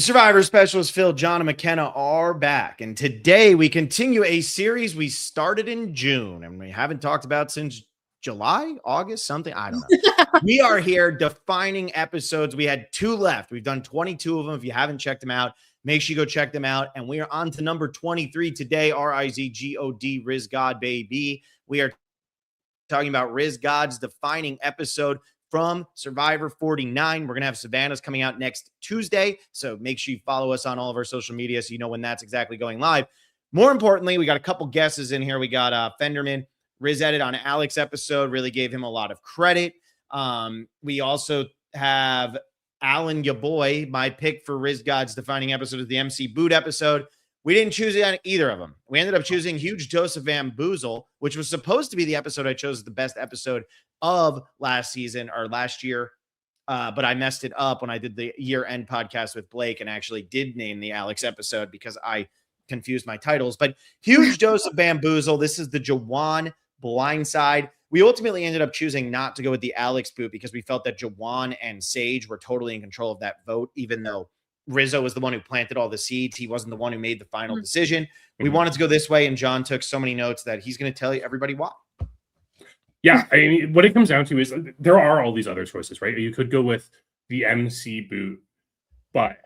The Survivor Specialists, Phil, John, and McKenna are back. And today we continue a series we started in June and we haven't talked about since July, August, something. I don't know. We are here defining episodes. We had 2 left. We've done 22 of them. If you haven't checked them out, make sure you go check them out. And we are on to number 23 today, RizGod, RizGod, baby. We are talking about RizGod's defining episode from Survivor 49. We're going to have Savannah's coming out next Tuesday. So make sure you follow us on all of our social media so you know when that's exactly going live. More importantly, we got a couple guesses in here. We got Fenderman, Riz Edit on Alex episode, really gave him a lot of credit. We also have Alan, your boy. My pick for RizGod's defining episode is the MC Boot episode. We didn't choose it on either of them. We ended up choosing Huge Dose of Bamboozle, which was supposed to be the episode I chose as the best episode of last season or last year. But I messed it up when I did the year-end podcast with Blake and actually did name the Alex episode because I confused my titles. But Huge Dose of Bamboozle. This is the Jawan Blindside. We ultimately ended up choosing not to go with the Alex boot because we felt that Jawan and Sage were totally in control of that vote, even though Rizzo was the one who planted all the seeds. He wasn't the one who made the final decision. We wanted to go this way, and John took so many notes that he's going to tell everybody why. Yeah, I mean, what it comes down to is there are all these other choices, right? You could go with the MC boot, but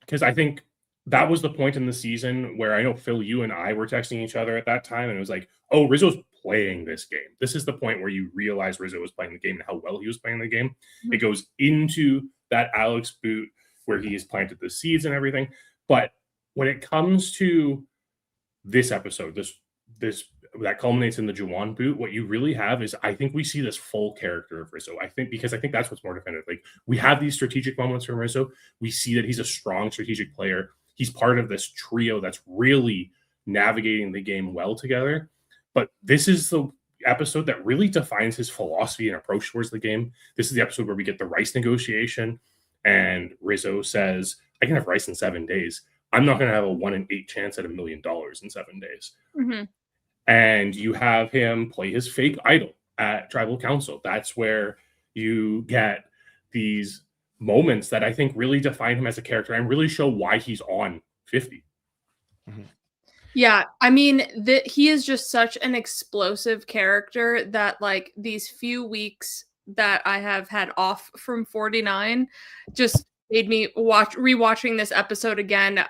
because I think that was the point in the season where I know, Phil, you and I were texting each other at that time, and it was like, oh, Rizzo's playing this game. This is the point where you realize Rizzo was playing the game and how well he was playing the game. It goes into that Alex boot where he's planted the seeds and everything. But when it comes to this episode, this that culminates in the Jawan boot, what you really have is, I think we see this full character of Rizzo. I think that's what's more definitive. Like, we have these strategic moments from Rizzo. We see that he's a strong strategic player. He's part of this trio that's really navigating the game well together. But this is the episode that really defines his philosophy and approach towards the game. This is the episode where we get the rice negotiation. And Rizzo says, I can have rice in 7 days. I'm not going to have a 1 in 8 chance at $1 million in 7 days. Mm-hmm. And you have him play his fake idol at Tribal Council. That's where you get these moments that I think really define him as a character and really show why he's on 50. Mm-hmm. Yeah, I mean, he is just such an explosive character that, like, these few weeks that I have had off from 49 just made me rewatching this episode again.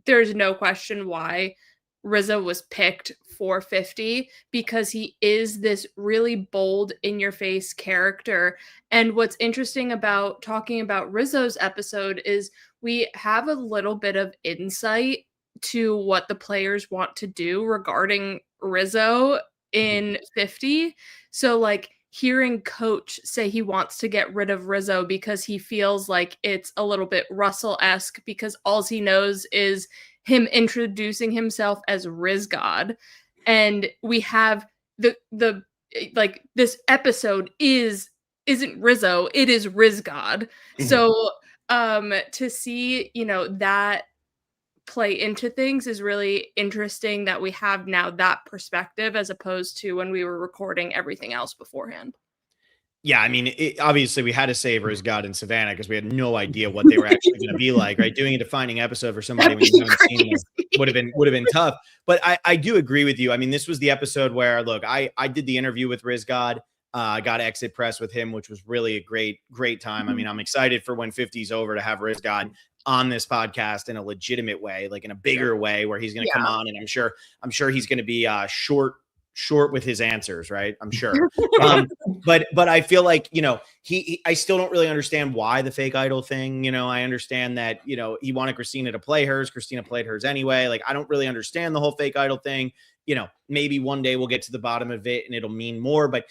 There's no question why Rizzo was picked for 50, because he is this really bold, in-your-face character. And what's interesting about talking about Rizzo's episode is we have a little bit of insight to what the players want to do regarding Rizzo in 50. So, like, hearing Coach say he wants to get rid of Rizzo because he feels like it's a little bit Russell-esque because all he knows is him introducing himself as RizGod. And we have the like, this episode isn't Rizzo, it is RizGod. Mm-hmm. So to see, that play into things is really interesting, that we have now that perspective as opposed to when we were recording everything else beforehand. Yeah, I mean, obviously we had to save RizGod and Savannah because we had no idea what they were actually going to be like, right? Doing a defining episode for somebody when you haven't seen them would have been tough. But I do agree with you. I mean, this was the episode where, look, I did the interview with RizGod. I got exit press with him, which was really a great time. I mean, I'm excited for when 50 is over to have RizGod on this podcast in a legitimate way, like in a bigger way, where he's going to come on, and I'm sure he's going to be short with his answers, right? I'm sure. But I feel like, I still don't really understand why the fake idol thing. I understand that, he wanted Christina to play hers. Christina played hers anyway. Like, I don't really understand the whole fake idol thing. Maybe one day we'll get to the bottom of it and it'll mean more, but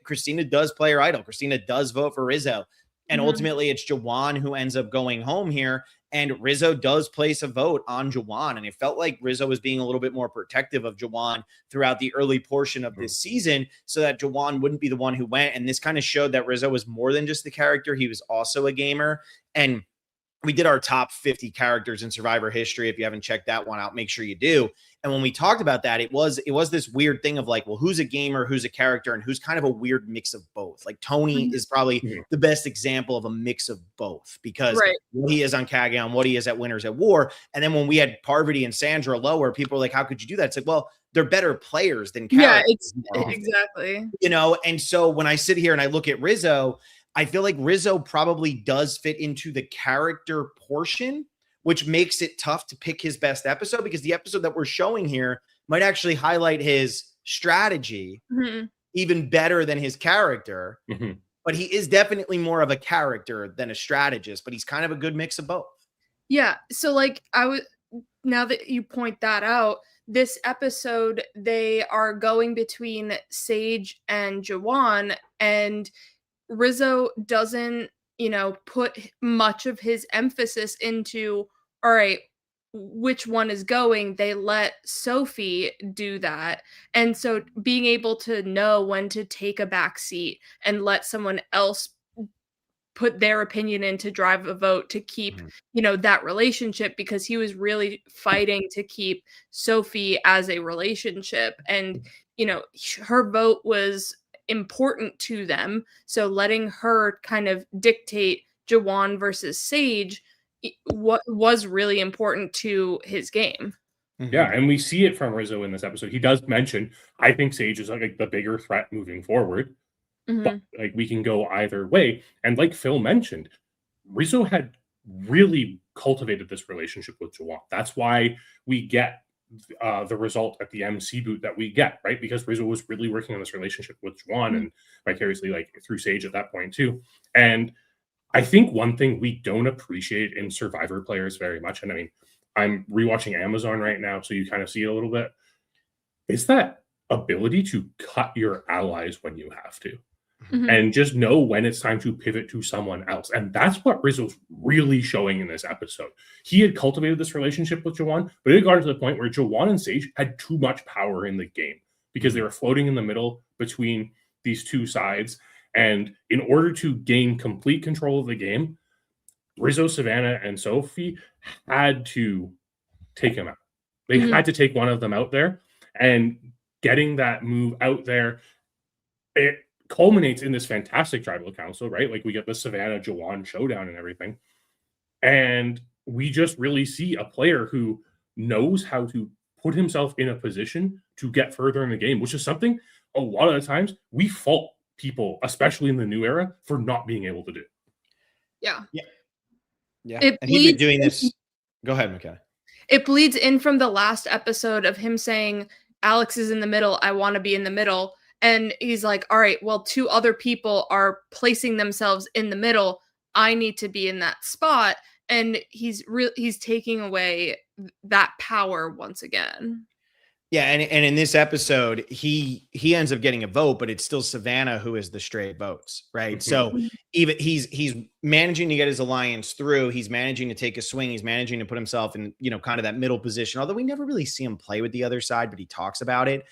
Christina does play her idol. Christina does vote for Rizzo. And ultimately it's Jawan who ends up going home here. And Rizzo does place a vote on Jawan. And it felt like Rizzo was being a little bit more protective of Jawan throughout the early portion of this season so that Jawan wouldn't be the one who went. And this kind of showed that Rizzo was more than just the character. He was also a gamer. And we did our top 50 characters in Survivor history. If you haven't checked that one out, make sure you do. And when we talked about that, it was this weird thing of like, well, who's a gamer, who's a character, and who's kind of a weird mix of both. Like Tony is probably the best example of a mix of both, because what he is on Kagayan, what he is at Winners at War. And then when we had Parvati and Sandra lower, people were like, how could you do that? It's like, well, they're better players than characters. Yeah, exactly. You know, and so when I sit here and I look at Rizzo, I feel like Rizzo probably does fit into the character portion, which makes it tough to pick his best episode, because the episode that we're showing here might actually highlight his strategy even better than his character. But he is definitely more of a character than a strategist, but he's kind of a good mix of both. Yeah. So like now that you point that out, this episode, they are going between Sage and Jawan, and Rizzo doesn't, put much of his emphasis into, all right, which one is going. They let Sophie do that. And so being able to know when to take a back seat and let someone else put their opinion in to drive a vote to keep, that relationship, because he was really fighting to keep Sophie as a relationship. And, her vote was important to them. So letting her kind of dictate Jawan versus Sage what was really important to his game. Yeah, and we see it from Rizzo in this episode. He does mention, I think Sage is like the bigger threat moving forward. But like we can go either way. And like Phil mentioned, Rizzo had really cultivated this relationship with Jawan. That's why we get the result at the MC boot that we get, right? Because Rizzo was really working on this relationship with Jawan and vicariously like through Sage at that point too. And I think one thing we don't appreciate in Survivor players very much, and I mean, I'm rewatching Amazon right now, so you kind of see it a little bit, is that ability to cut your allies when you have to. And just know when it's time to pivot to someone else. And that's what Rizzo's really showing in this episode. He had cultivated this relationship with Jawan, but it had gotten to the point where Jawan and Sage had too much power in the game because they were floating in the middle between these two sides. And in order to gain complete control of the game, Rizzo, Savannah, and Sophie had to take him out. They had to take one of them out there, and getting that move out there, it culminates in this fantastic tribal council, right? Like we get the Savannah Jawan showdown and everything. And we just really see a player who knows how to put himself in a position to get further in the game, which is something a lot of the times we fault people, especially in the new era, for not being able to do. Yeah. And he's been doing this. Go ahead, McKenna. It bleeds in from the last episode of him saying, Alex is in the middle, I want to be in the middle. And he's like, all right, well, two other people are placing themselves in the middle. I need to be in that spot. And he's taking away that power once again. Yeah, and in this episode, he ends up getting a vote, but it's still Savannah who is the stray votes, right? So even he's managing to get his alliance through. He's managing to take a swing. He's managing to put himself in, kind of that middle position. Although we never really see him play with the other side, but he talks about it.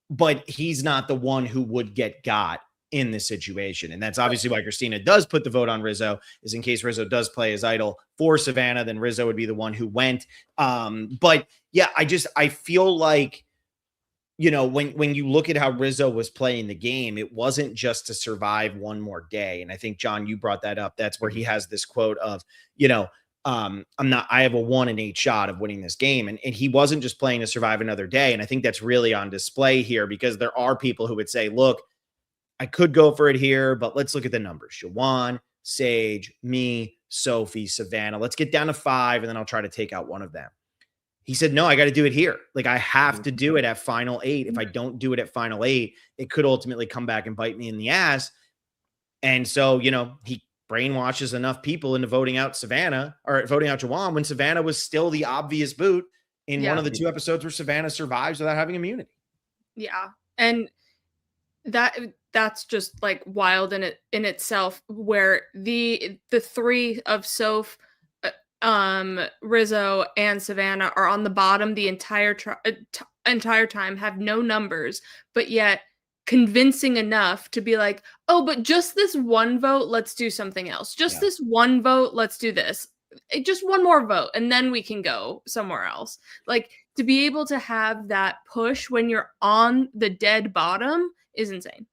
But he's not the one who would get got in this situation. And that's obviously why Christina does put the vote on Rizzo, is in case Rizzo does play his idol for Savannah, then Rizzo would be the one who went. But yeah, I feel like, when you look at how Rizzo was playing the game, it wasn't just to survive one more day. And I think, John, you brought that up. That's where he has this quote of, I have a 1 in 8 shot of winning this game. And he wasn't just playing to survive another day. And I think that's really on display here, because there are people who would say, look, I could go for it here, but let's look at the numbers. Jawan, Sage, me, Sophie, Savannah. Let's get down to 5, and then I'll try to take out one of them. He said, no, I got to do it here. Like, I have to do it at final 8. If I don't do it at final 8, it could ultimately come back and bite me in the ass. And so, he brainwashes enough people into voting out Savannah, or voting out Jawan, when Savannah was still the obvious boot in one of the 2 episodes where Savannah survives without having immunity. Yeah. And that's just like wild in itself, where the 3 of Soph, Rizzo, and Savannah are on the bottom the entire time, have no numbers, but yet convincing enough to be like, oh, but just this one vote, let's do something else. Just this one vote, let's do this. Just one more vote, and then we can go somewhere else. Like, to be able to have that push when you're on the dead bottom is insane.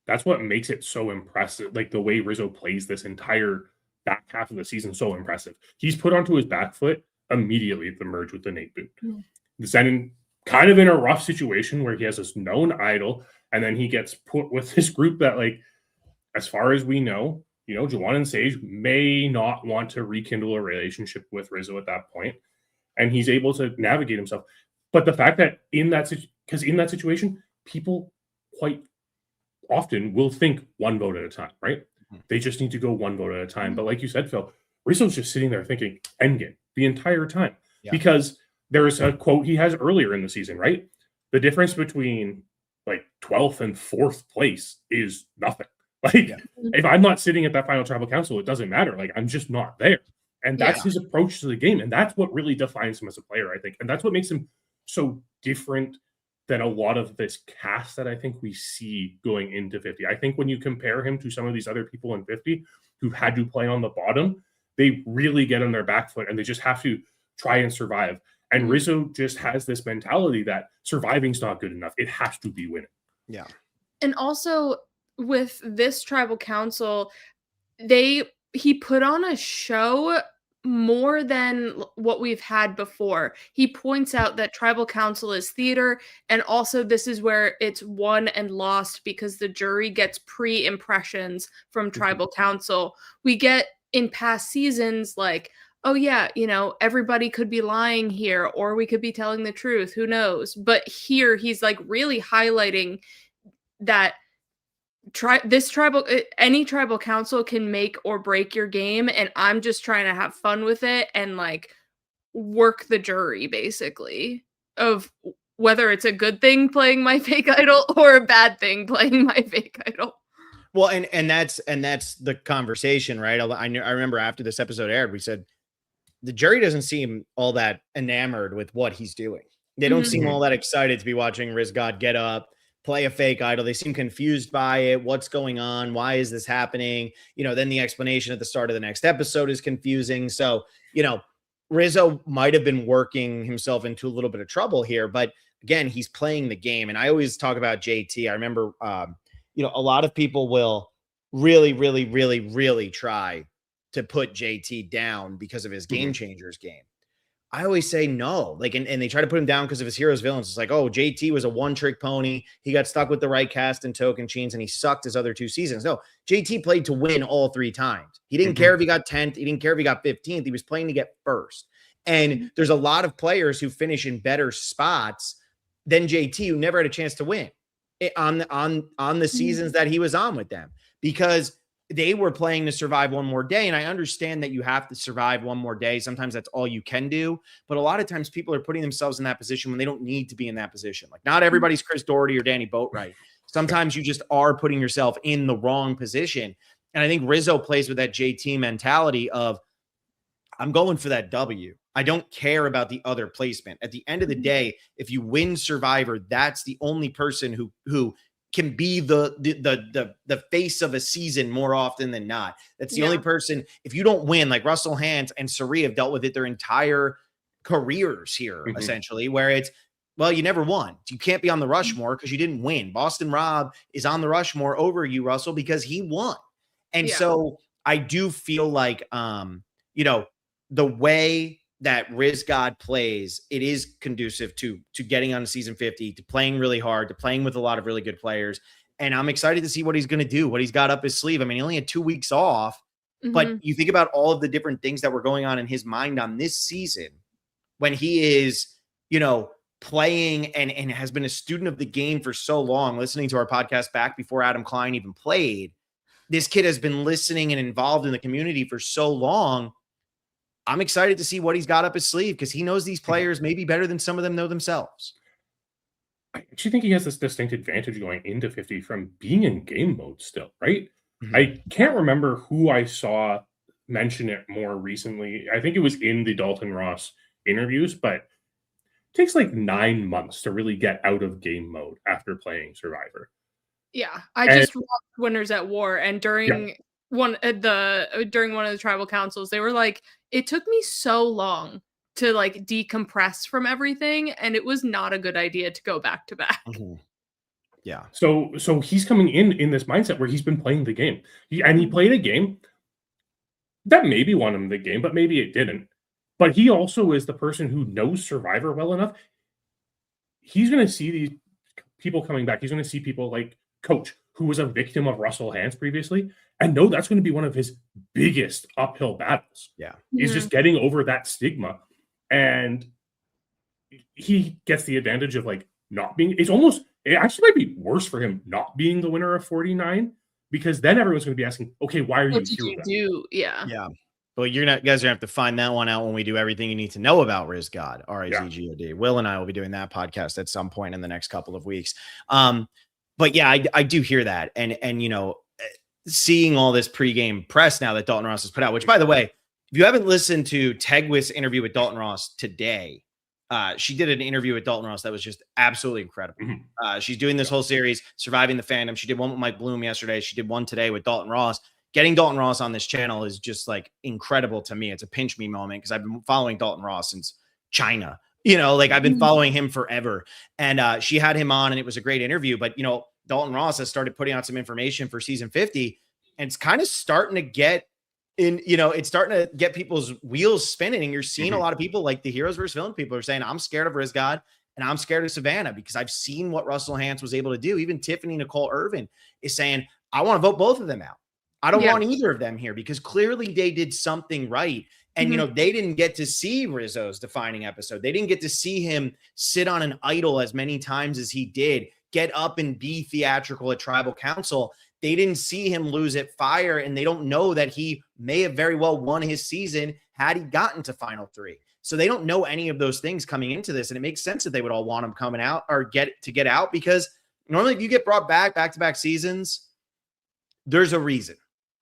That's what makes it so impressive. Like the way Rizzo plays this entire back half of the season, so impressive. He's put onto his back foot immediately at the merge with the Nate boot. Then kind of in a rough situation where he has this known idol, and then he gets put with this group that, like, as far as we know, Juwan and Sage may not want to rekindle a relationship with Rizzo at that point, and he's able to navigate himself. But the fact that in that situation, people quite often will think one vote at a time, right? They just need to go one vote at a time. But like you said, Phil, Rizzo's just sitting there thinking endgame the entire time, because there's a quote he has earlier in the season, right? The difference between like 12th and 4th place is nothing. Like, if I'm not sitting at that final tribal council, it doesn't matter. Like, I'm just not there. And that's his approach to the game. And that's what really defines him as a player, I think. And that's what makes him so different than a lot of this cast that I think we see going into 50. I think when you compare him to some of these other people in 50 who've had to play on the bottom, they really get on their back foot and they just have to try and survive. And Rizzo just has this mentality that surviving's not good enough. It has to be winning. Yeah. And also with this tribal council, he put on a show more than what we've had before. He points out that tribal council is theater, and also this is where it's won and lost because the jury gets pre-impressions from tribal council. We get in past seasons like, oh yeah, everybody could be lying here, or we could be telling the truth, who knows. But here he's like really highlighting that any tribal council can make or break your game, and I'm just trying to have fun with it and like work the jury basically of whether it's a good thing playing my fake idol or a bad thing playing my fake idol. Well, and that's the conversation, right? I remember after this episode aired, we said the jury doesn't seem all that enamored with what he's doing. They don't seem all that excited to be watching RizGod get up, play a fake idol. They seem confused by it. What's going on? Why is this happening? Then the explanation at the start of the next episode is confusing. So, Rizzo might have been working himself into a little bit of trouble here, but again, he's playing the game. And I always talk about JT. I remember, a lot of people will really, really, really, really try to put JT down because of his game changers game. I always say no, and they try to put him down because of his heroes villains. It's like, oh, JT was a one-trick pony. He got stuck with the right cast and token chains, and he sucked his other 2 seasons. No, JT played to win all 3 times. He didn't care if he got 10th. He didn't care if he got 15th. He was playing to get first. And there's a lot of players who finish in better spots than JT who never had a chance to win on the seasons that he was on with them, because they were playing to survive one more day. And I understand that you have to survive one more day. Sometimes that's all you can do. But a lot of times people are putting themselves in that position when they don't need to be in that position. Like, not everybody's Chris Doherty or Danny Boatwright. Sometimes you just are putting yourself in the wrong position. And I think Rizzo plays with that JT mentality of, I'm going for that W. I don't care about the other placement. At the end of the day, if you win Survivor, that's the only person who can be the face of a season more often than not. That's the only person. If you don't win, like Russell Hantz and Sari have dealt with it their entire careers here, essentially, where it's, well, you never won. You can't be on the Rushmore because you didn't win. Boston Rob is on the Rushmore over you, Russell, because he won. And so I do feel like, the way that RizGod plays, it is conducive to getting on season 50, to playing really hard, to playing with a lot of really good players. And I'm excited to see what he's going to do, what he's got up his sleeve. I mean, he only had 2 weeks off, but you think about all of the different things that were going on in his mind on this season when he is, playing and has been a student of the game for so long, listening to our podcast back before Adam Klein even played. This kid has been listening and involved in the community for so long. I'm excited to see what he's got up his sleeve, because he knows these players maybe better than some of them know themselves. I actually think he has this distinct advantage going into 50 from being in game mode still, right? I can't remember who I saw mention it more recently. I think it was in the Dalton Ross interviews, but it takes like 9 months to really get out of game mode after playing Survivor. Yeah, I just watched Winners at War, and during one of the tribal councils, they were like, it took me so long to like decompress from everything, and it was not a good idea to go back to back. Yeah. So he's coming in this mindset where he's been playing the game. He played a game that maybe won him the game, but maybe it didn't. But he also is the person who knows Survivor well enough. He's going to see these people coming back. He's going to see people like Coach, who was a victim of Russell Hantz previously, and know that's going to be one of his biggest uphill battles. Yeah. Is just getting over that stigma. And he gets the advantage of like not being, it actually might be worse for him not being the winner of 49, because then everyone's going to be asking, okay, why are What you did here? you do? Yeah. Yeah. But you guys are going to have to find that one out when we do everything you need to know about RizGod, RizGod. Will and I will be doing that podcast at some point in the next couple of weeks. But yeah, I do hear that. And, you know, seeing all this pregame press now that Dalton Ross has put out, which by the way, if you haven't listened to Tegwith's interview with Dalton Ross today, she did an interview with Dalton Ross that was just absolutely incredible. She's doing this whole series, Surviving the Fandom. She did one with Mike Bloom yesterday. She did one today with Dalton Ross. Getting Dalton Ross on this channel is just like incredible to me. It's a pinch me moment because I've been following Dalton Ross since China. You know, like I've been following him forever. And she had him on and it was a great interview. But, you know, Dalton Ross has started putting out some information for season 50 and it's kind of starting to get it's starting to get people's wheels spinning. And you're seeing a lot of people like the heroes versus villain people are saying, I'm scared of RizGod and I'm scared of Savannah because I've seen what Russell Hantz was able to do. Even Tiffany Nicole Irvin is saying, I want to vote both of them out. I don't want either of them here because clearly they did something right. And, you know, they didn't get to see Rizzo's defining episode. They didn't get to see him sit on an idol as many times as he did, get up and be theatrical at tribal council. They didn't see him lose at Fire, and they don't know that he may have very well won his season had he gotten to Final 3. So they don't know any of those things coming into this. And it makes sense that they would all want him coming out or get out because normally if you get brought back-to-back seasons, there's a reason.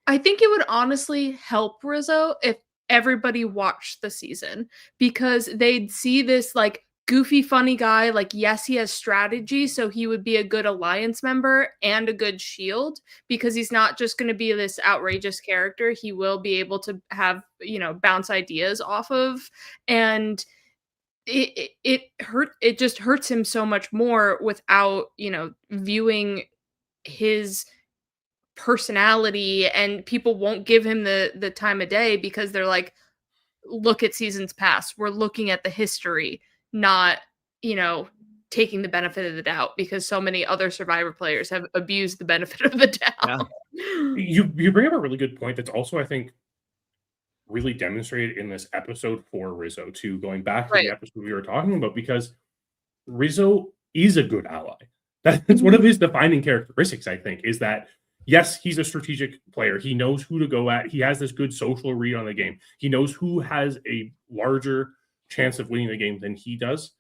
I think it would honestly help Rizzo if everybody watched the season because they'd see this like goofy, funny guy. Like, yes, he has strategy, so he would be a good alliance member and a good shield because he's not just going to be this outrageous character. He will be able to have, you know, bounce ideas off of. And it just hurts him so much more without, you know, viewing his personality, and people won't give him the time of day because they're like, look at seasons past, we're looking at the history, not, you know, taking the benefit of the doubt because so many other Survivor players have abused the benefit of the doubt. You bring up a really good point that's also, I think, really demonstrated in this episode for Rizzo too, going back to the episode we were talking about, because Rizzo is a good ally. That's one of his defining characteristics, I think, is that yes, he's a strategic player. He knows who to go at. He has this good social read on the game. He knows who has a larger chance of winning the game than he does.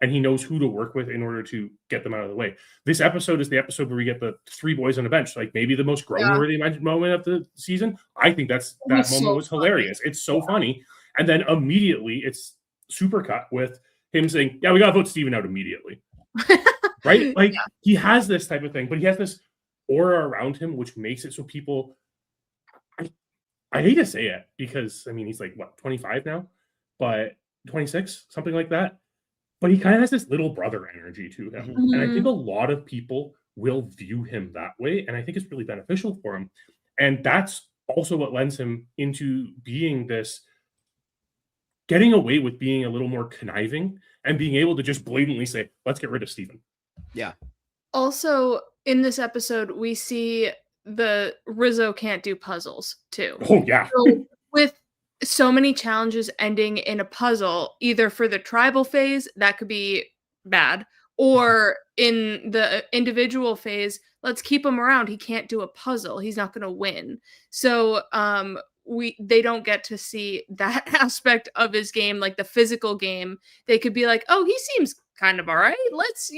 And he knows who to work with in order to get them out of the way. This episode is the episode where we get the three boys on the bench, like maybe the most grown-worthy moment of the season. I think that moment was hilarious. It's so funny. And then immediately it's super cut with him saying, yeah, we got to vote Steven out immediately. Right? Like he has this type of thing, but he has this aura around him, which makes it so people, I hate to say it because, I mean, he's like, what, 25 now? But 26, something like that. But he kind of has this little brother energy to him. And I think a lot of people will view him that way. And I think it's really beneficial for him. And that's also what lends him into being this, getting away with being a little more conniving and being able to just blatantly say, let's get rid of Steven. Yeah. Also, in this episode, we see the Rizzo can't do puzzles too. Oh, yeah. So with so many challenges ending in a puzzle, either for the tribal phase, that could be bad, or in the individual phase, let's keep him around. He can't do a puzzle. He's not going to win. So they don't get to see that aspect of his game, like the physical game. They could be like, oh, he seems kind of all right. Let's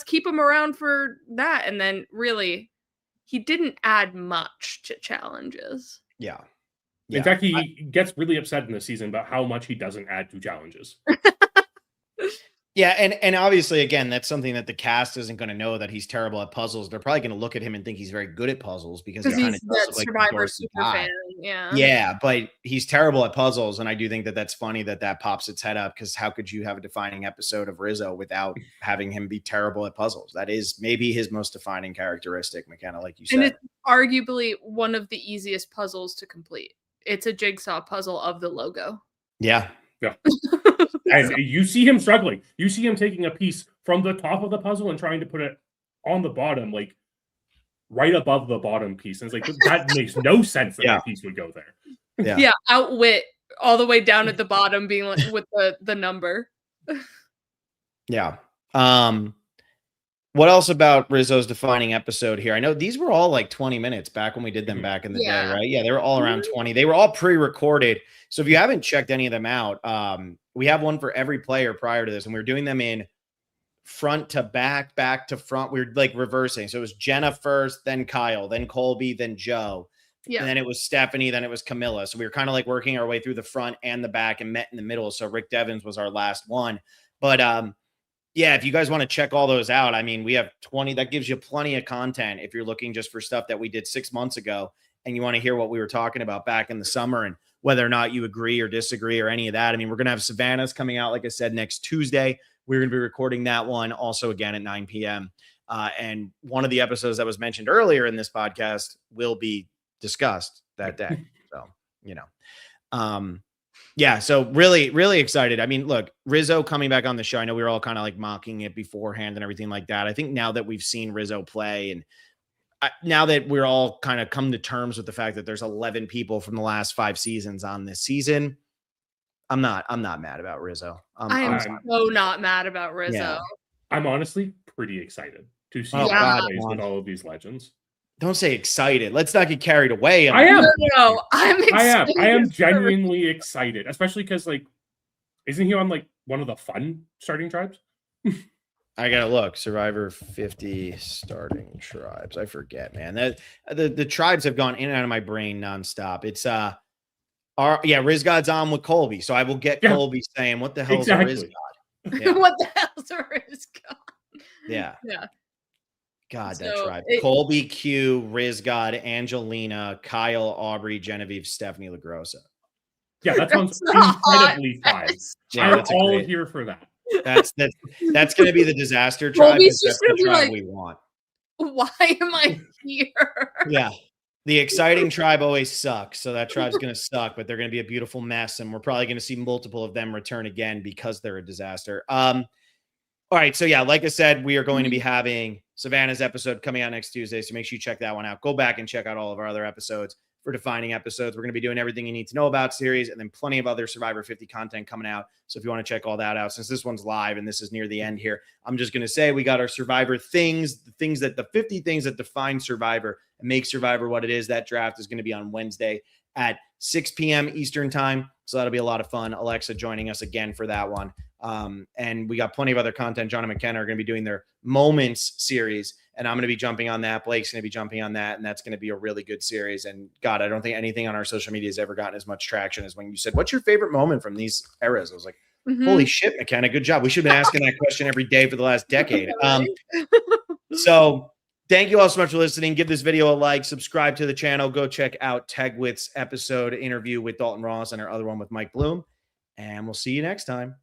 keep him around for that. And then really, he didn't add much to challenges. Yeah. In fact, he gets really upset in this season about how much he doesn't add to challenges. Yeah, and obviously, again, that's something that the cast isn't going to know, that he's terrible at puzzles. They're probably going to look at him and think he's very good at puzzles because he Because kind he's of does that look like a Survivor dorky super guy. fan. Yeah. Yeah, but he's terrible at puzzles, and I do think that that's funny that that pops its head up, because how could you have a defining episode of Rizzo without having him be terrible at puzzles? That is maybe his most defining characteristic, McKenna, like you said. And it's arguably one of the easiest puzzles to complete. It's a jigsaw puzzle of the logo. Yeah. Yeah. And you see him struggling. You see him taking a piece from the top of the puzzle and trying to put it on the bottom, like right above the bottom piece. And it's like, that makes no sense that that piece would go there. Yeah, outwit all the way down at the bottom, being like with the number. Yeah. What else about Rizzo's defining episode here? I know these were all like 20 minutes back when we did them back in the day, right? Yeah, they were all around 20. They were all pre-recorded. So if you haven't checked any of them out, we have one for every player prior to this, and we were doing them in front to back, back to front. We were like reversing. So it was Jenna first, then Kyle, then Colby, then Joe. Yeah. And then it was Stephanie, then it was Camilla. So we were kind of like working our way through the front and the back and met in the middle. So Rick Devens was our last one. But yeah, if you guys want to check all those out, I mean, we have 20. That gives you plenty of content if you're looking just for stuff that we did 6 months ago and you want to hear what we were talking about back in the summer and whether or not you agree or disagree or any of that. I mean, we're going to have Savannah's coming out, like I said, next Tuesday. We're going to be recording that one also again at 9 p.m. And one of the episodes that was mentioned earlier in this podcast will be discussed that day. So, you know, yeah, so really, really excited. I mean, look, Rizzo coming back on the show. I know we were all kind of like mocking it beforehand and everything like that. I think now that we've seen Rizzo play, and now that we're all kind of come to terms with the fact that there's 11 people from the last 5 seasons on this season, I'm not mad about Rizzo. I'm so not mad about Rizzo. Yeah. I'm honestly pretty excited to see what plays with all of these legends. Don't say excited. Let's not get carried away. I am. No, I'm excited. I am genuinely excited, especially because, like, isn't he on like one of the fun starting tribes? I gotta look. Survivor 50 starting tribes. I forget, man. That the tribes have gone in and out of my brain nonstop. It's RizGod's on with Colby, so I will get Colby saying, "What the hell is a RizGod?" Yeah. What the hell's a RizGod? Yeah. Yeah. God, that tribe. Colby, Q, RizGod, Angelina, Kyle, Aubrey, Genevieve, Stephanie LaGrossa. Yeah, that sounds incredibly fun. Yeah, I'm all here for that. That's going to be the disaster tribe. That's the tribe we want. Why am I here? Yeah. The exciting tribe always sucks. So that tribe's going to suck, but they're going to be a beautiful mess. And we're probably going to see multiple of them return again because they're a disaster. All right. So yeah, like I said, we are going to be having Savannah's episode coming out next Tuesday. So make sure you check that one out. Go back and check out all of our other episodes for defining episodes. We're going to be doing everything you need to know about series, and then plenty of other Survivor 50 content coming out. So if you want to check all that out, since this one's live and this is near the end here, I'm just going to say we got our Survivor things, the 50 things that define Survivor and make Survivor what it is. That draft is going to be on Wednesday at 6 p.m. Eastern time. So that'll be a lot of fun. Alexa joining us again for that one. And we got plenty of other content. John and McKenna are going to be doing their Moments series, and I'm going to be jumping on that. Blake's going to be jumping on that, and that's going to be a really good series. And God, I don't think anything on our social media has ever gotten as much traction as when you said, "What's your favorite moment from these eras?" I was like, holy shit, McKenna, good job. We should have been asking that question every day for the last decade. So thank you all so much for listening. Give this video a like, subscribe to the channel. Go check out Tegwit's episode interview with Dalton Ross and our other one with Mike Bloom. And we'll see you next time.